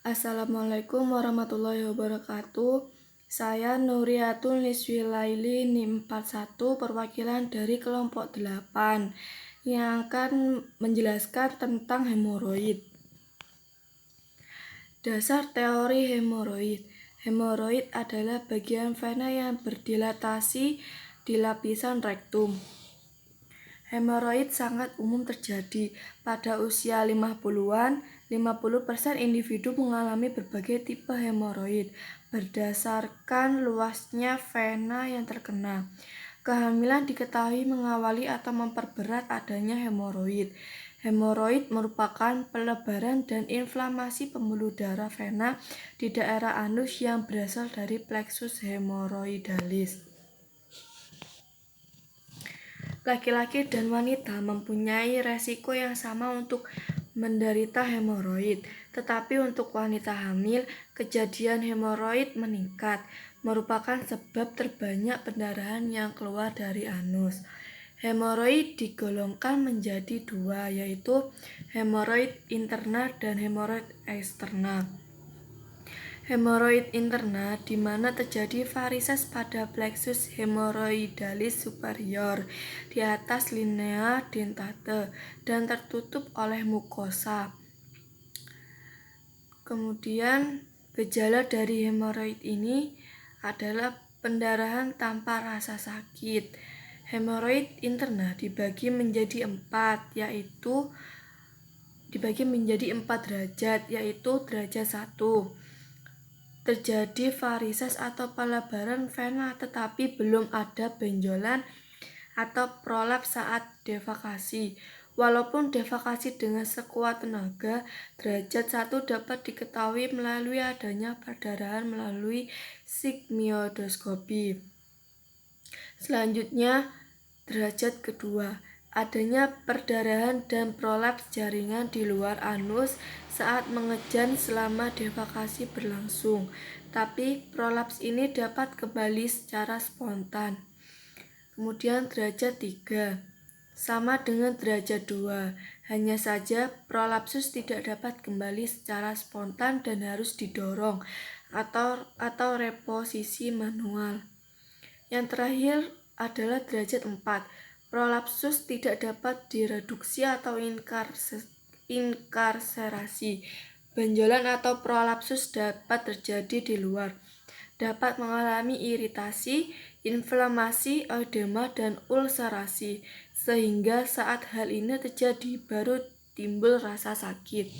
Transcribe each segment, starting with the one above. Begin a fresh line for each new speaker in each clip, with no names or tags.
Assalamualaikum warahmatullahi wabarakatuh. Saya Nuriatul Niswilaili NIM 41 perwakilan dari kelompok 8 yang akan menjelaskan tentang hemoroid. Dasar teori hemoroid. Hemoroid adalah bagian vena yang berdilatasi di lapisan rektum. Hemoroid sangat umum terjadi pada usia 50-an. 50% individu mengalami berbagai tipe hemoroid berdasarkan luasnya vena yang terkena. Kehamilan diketahui mengawali atau memperberat adanya hemoroid. Hemoroid merupakan pelebaran dan inflamasi pembuluh darah vena di daerah anus yang berasal dari plexus hemoroidalis. Laki-laki dan wanita mempunyai resiko yang sama untuk menderita hemoroid, tetapi untuk wanita hamil, kejadian hemoroid meningkat, merupakan sebab terbanyak pendarahan yang keluar dari anus. Hemoroid digolongkan menjadi dua, yaitu hemoroid interna dan hemoroid eksterna. Hemoroid interna di mana terjadi varises pada plexus hemoroidalis superior di atas linea dentate dan tertutup oleh mukosa. Kemudian gejala dari hemoroid ini adalah pendarahan tanpa rasa sakit. Hemoroid interna dibagi menjadi 4 derajat, yaitu derajat 1. Terjadi varises atau pelebaran vena tetapi belum ada benjolan atau prolaps saat defekasi. Walaupun defekasi dengan sekuat tenaga, derajat 1 dapat diketahui melalui adanya perdarahan melalui sigmoidoskopi. Selanjutnya, derajat kedua, adanya perdarahan dan prolaps jaringan di luar anus saat mengejan selama defekasi berlangsung, tapi prolaps ini dapat kembali secara spontan. Kemudian derajat 3, sama dengan derajat 2, hanya saja prolapsus tidak dapat kembali secara spontan dan harus didorong atau reposisi manual. Yang terakhir adalah derajat 4. Prolapsus tidak dapat direduksi atau inkarserasi. Benjolan atau prolapsus dapat terjadi di luar. Dapat mengalami iritasi, inflamasi, edema, dan ulserasi. Sehingga saat hal ini terjadi baru timbul rasa sakit.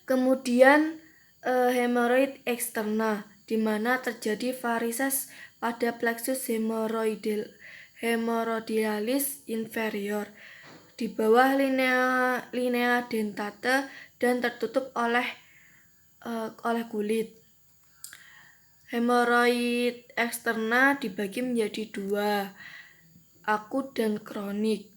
Kemudian hemoroid eksterna di mana terjadi varises pada plexus hemoroidalis inferior di bawah linea dentate dan tertutup oleh kulit. Hemoroid eksterna dibagi menjadi 2, akut dan kronik.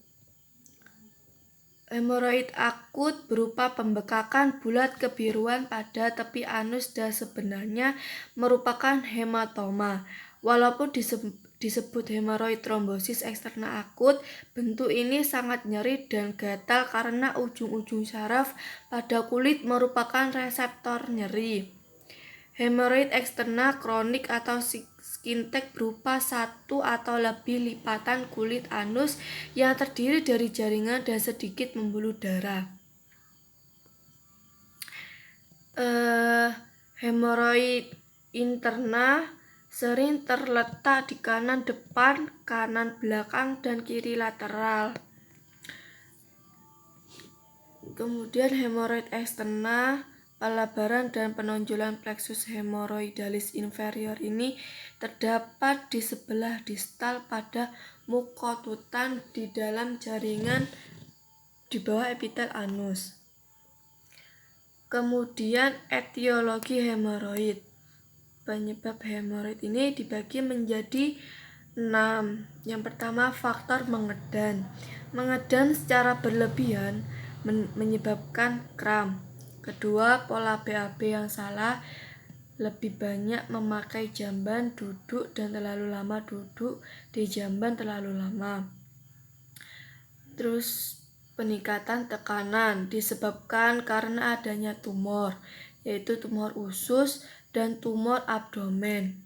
Hemoroid akut berupa pembekakan bulat kebiruan pada tepi anus dan sebenarnya merupakan hematoma. Walaupun disebut hemoroid trombosis eksterna akut, bentuk ini sangat nyeri dan gatal karena ujung-ujung saraf pada kulit merupakan reseptor nyeri. Hemoroid eksterna kronik atau skintek berupa 1 atau lebih lipatan kulit anus yang terdiri dari jaringan dan sedikit pembuluh darah. Hemoroid interna sering terletak di kanan depan, kanan belakang, dan kiri lateral. Kemudian hemoroid eksterna, pelebaran dan penonjolan plexus hemoroidalis inferior ini terdapat di sebelah distal pada mukotutan di dalam jaringan di bawah epitel anus. Kemudian etiologi hemoroid. Penyebab hemoroid ini dibagi menjadi 6. Yang pertama, faktor mengedan. Mengedan secara berlebihan menyebabkan kram. Kedua, pola BAB yang salah, lebih banyak memakai jamban duduk dan terlalu lama duduk di jamban terlalu lama. Terus peningkatan tekanan disebabkan karena adanya tumor. yaitu tumor usus dan tumor abdomen.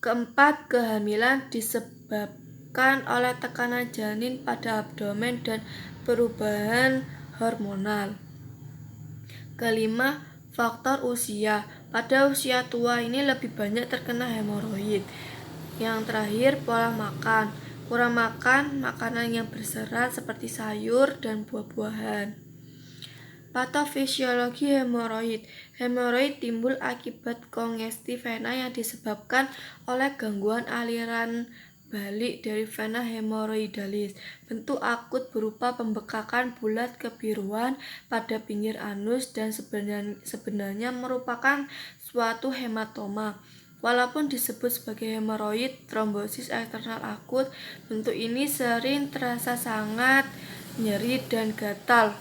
Keempat, kehamilan disebabkan oleh tekanan janin pada abdomen dan perubahan hormonal. Kelima, faktor usia. Pada usia tua ini lebih banyak terkena hemoroid. Yang terakhir, pola makan. Kurang makan makanan yang berserat seperti sayur dan buah-buahan. Patofisiologi hemoroid. Hemoroid timbul akibat kongesti vena yang disebabkan oleh gangguan aliran balik dari vena hemoroidalis. Bentuk akut berupa pembekakan bulat kebiruan pada pinggir anus dan sebenarnya merupakan suatu hematoma. Walaupun disebut sebagai hemoroid trombosis eksternal akut, bentuk ini sering terasa sangat nyeri dan gatal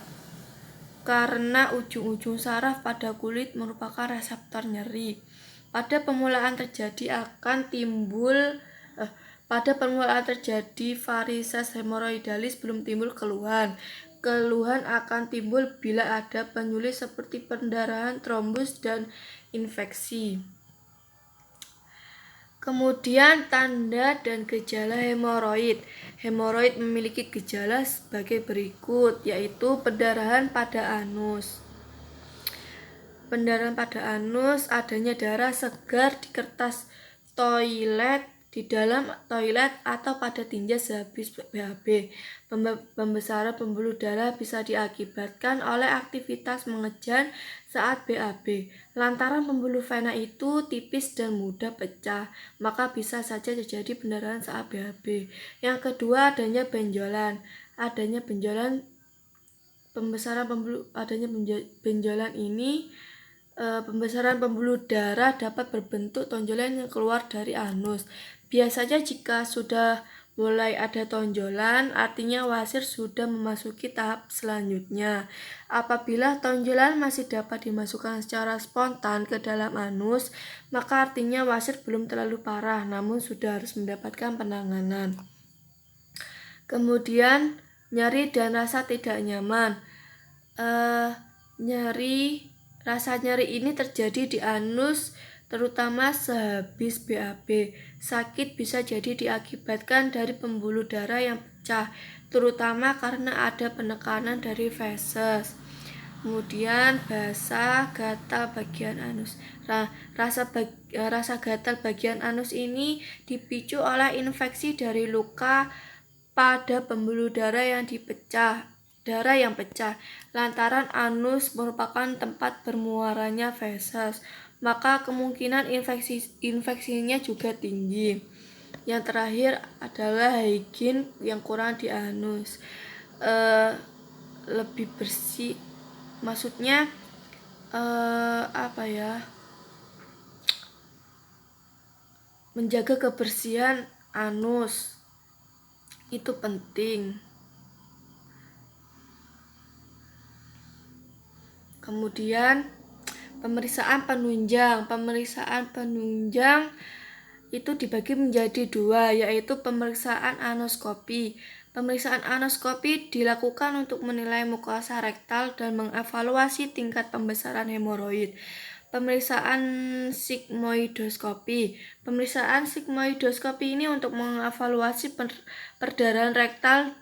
karena ujung-ujung saraf pada kulit merupakan reseptor nyeri. Pada permulaan terjadi varises hemoroidalis belum timbul keluhan. Keluhan akan timbul bila ada penyulit seperti pendarahan, trombus, dan infeksi. Kemudian tanda dan gejala hemoroid. Hemoroid memiliki gejala sebagai berikut, yaitu pendarahan pada anus. Pendarahan pada anus, adanya darah segar di kertas toilet, di dalam toilet atau pada tinja sehabis BAB. Pembesaran pembuluh darah bisa diakibatkan oleh aktivitas mengejan saat BAB. Lantaran pembuluh vena itu tipis dan mudah pecah, maka bisa saja terjadi pendarahan saat BAB. Yang kedua, adanya benjolan. Pembesaran pembuluh darah dapat berbentuk tonjolan yang keluar dari anus. Biasanya jika sudah mulai ada tonjolan, artinya wasir sudah memasuki tahap selanjutnya. Apabila tonjolan masih dapat dimasukkan secara spontan ke dalam anus, maka artinya wasir belum terlalu parah, namun sudah harus mendapatkan penanganan. Kemudian, nyeri dan rasa tidak nyaman. Rasa nyeri ini terjadi di anus, terutama sehabis BAB. Sakit bisa jadi diakibatkan dari pembuluh darah yang pecah, terutama karena ada penekanan dari feses. Kemudian basah, gatal bagian anus. Rasa gatal bagian anus ini dipicu oleh infeksi dari luka pada pembuluh darah yang pecah. Lantaran anus merupakan tempat bermuaranya feses, maka kemungkinan infeksinya juga tinggi. Yang terakhir adalah higien yang kurang di anus. Lebih bersih, maksudnya menjaga kebersihan anus itu penting. Kemudian pemeriksaan penunjang. Pemeriksaan penunjang itu dibagi menjadi dua, yaitu pemeriksaan anoskopi. Pemeriksaan anoskopi dilakukan untuk menilai mukosa rektal dan mengevaluasi tingkat pembesaran hemoroid. Pemeriksaan sigmoidoskopi. Pemeriksaan sigmoidoskopi ini untuk mengevaluasi perdarahan rektal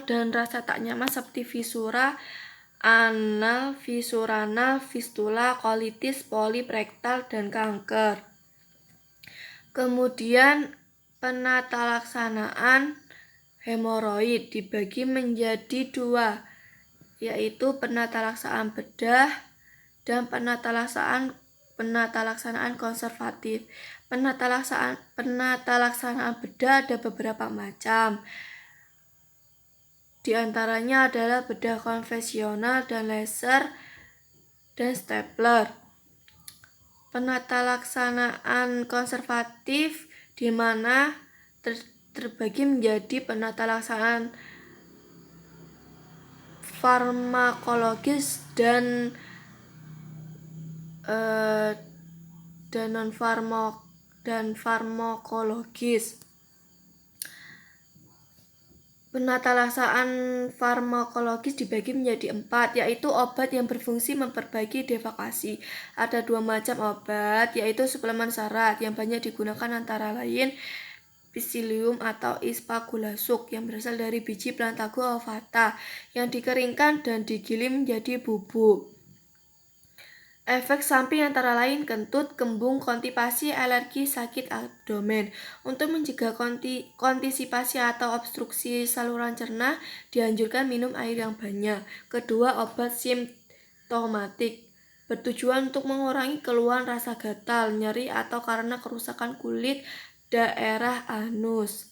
dan rasa tak nyaman seperti fisura anal, fisuranal, fistula, kolitis, polip rektal, dan kanker. Kemudian penatalaksanaan hemoroid dibagi menjadi dua, yaitu penatalaksanaan bedah dan penatalaksanaan konservatif. Penatalaksanaan bedah ada beberapa macam. Di antaranya adalah bedah konvensional dan laser dan stapler. Penatalaksanaan konservatif di mana terbagi menjadi penatalaksanaan farmakologis dan farmakologis. Penata laksanaan farmakologis dibagi menjadi 4, yaitu obat yang berfungsi memperbaiki defekasi. Ada 2 macam obat, yaitu suplemen syarat yang banyak digunakan antara lain Psyllium atau Ispagulasuk yang berasal dari biji Plantago ovata yang dikeringkan dan digiling menjadi bubuk. Efek samping antara lain kentut, kembung, konstipasi, alergi, sakit abdomen. Untuk mencegah konstipasi atau obstruksi saluran cerna, dianjurkan minum air yang banyak. Kedua, obat simptomatik bertujuan untuk mengurangi keluhan rasa gatal, nyeri, atau karena kerusakan kulit daerah anus.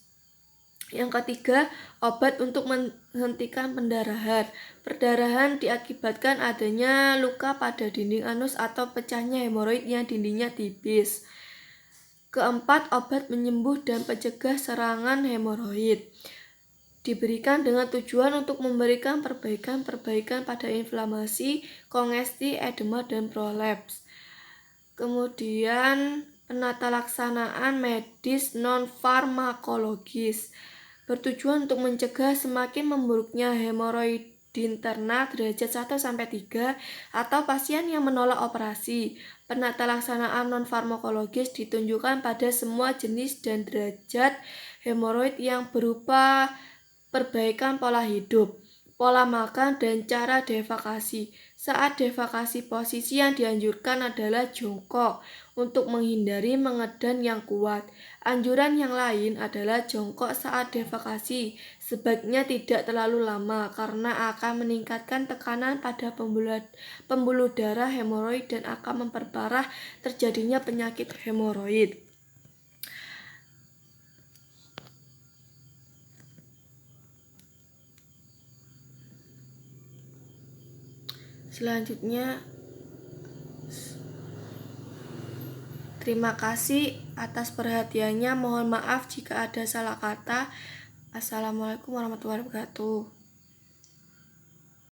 Yang ketiga, obat untuk menghentikan pendarahan. Perdarahan diakibatkan adanya luka pada dinding anus atau pecahnya hemoroid yang dindingnya tipis. Keempat, obat penyembuh dan pencegah serangan hemoroid. Diberikan dengan tujuan untuk memberikan perbaikan pada inflamasi, kongesti, edema, dan prolaps. Kemudian, penata laksanaan medis non-farmakologis bertujuan untuk mencegah semakin memburuknya hemoroid interna derajat 1-3 atau pasien yang menolak operasi. Penata laksanaan non-farmakologis ditunjukkan pada semua jenis dan derajat hemoroid yang berupa perbaikan pola hidup, pola makan, dan cara defekasi. Saat defekasi, posisi yang dianjurkan adalah jongkok untuk menghindari mengedan yang kuat. Anjuran yang lain adalah jongkok saat defekasi, sebaiknya tidak terlalu lama karena akan meningkatkan tekanan pada pembuluh darah hemoroid dan akan memperparah terjadinya penyakit hemoroid. Selanjutnya, terima kasih atas perhatiannya. Mohon maaf jika ada salah kata. Assalamualaikum warahmatullahi wabarakatuh.